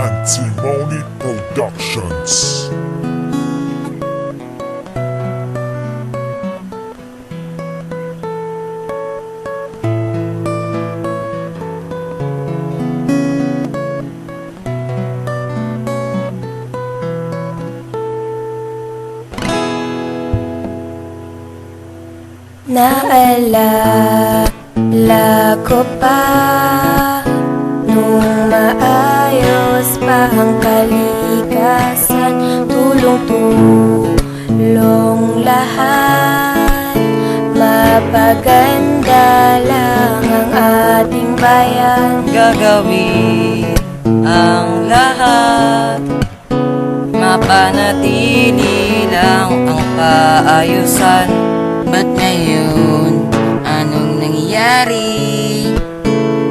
Antimony Productions. Naalala ko pa nung maayos pa ang kalikasan, tulong-tulong lahat, mapaganda lang ang ating bayan. Gagawin ang lahat, mapanatili lang ang kaayusan. Ba't ngayon, anong nangyari?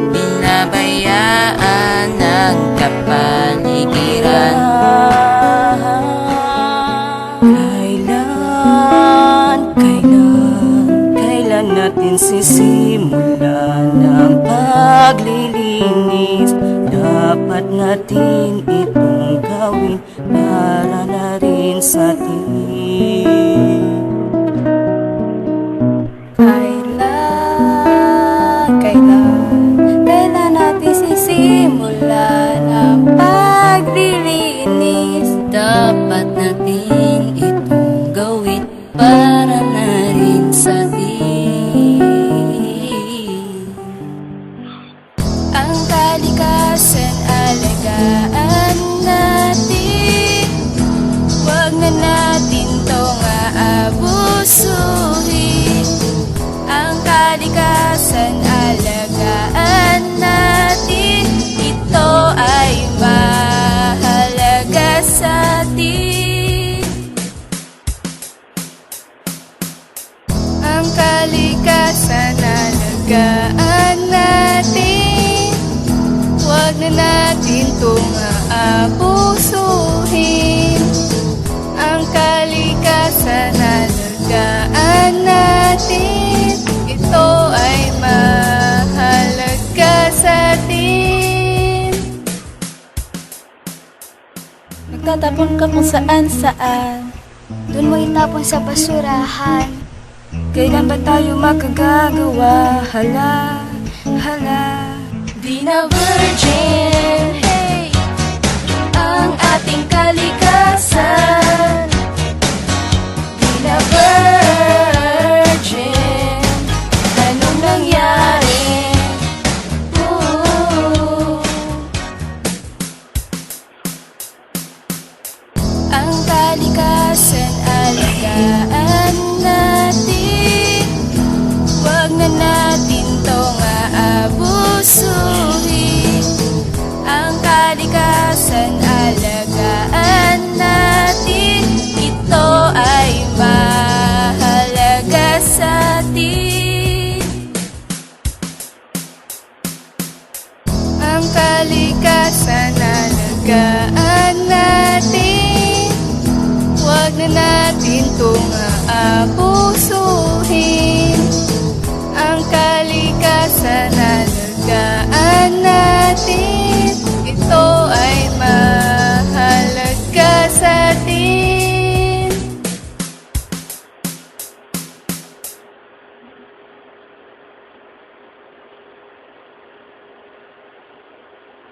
Pinabayaan ng kapaligiran. Kailan natin sisimulan ang paglilinis? Dapat natin itong gawin para na rin sa atin. Kailan natin sisimulan ang paglilinis? Dapat natin itong gawin para na rin sa atin. Ang kalikasan, alagaan natin. Huwag na natin tong aabusuhin. Ang kalikasan, alagaan natin. Ito ay mahalaga sa atin. Ang kalikasan, alagaan natin. Huwag na natin itong aabusuhin. Ang kalikasan, alagaan natin. Ito ay mahalaga sa atin. Nagtatapon ka kung saan-saan, doon mo itapon sa basurahan. Kailan ba tayo makagagawa? Hala, di na virgin, hey, ang ating kalikasan. Di na virgin, anong nangyari? Ang kalikasan, alagaan natin. Huwag na natin tong aabusuhin. Ang kalikasan, alagaan natin. Ito ay mahalaga sa atin. Ang kalikasan, alagaan natin. Huwag na natin itong aabusuhin.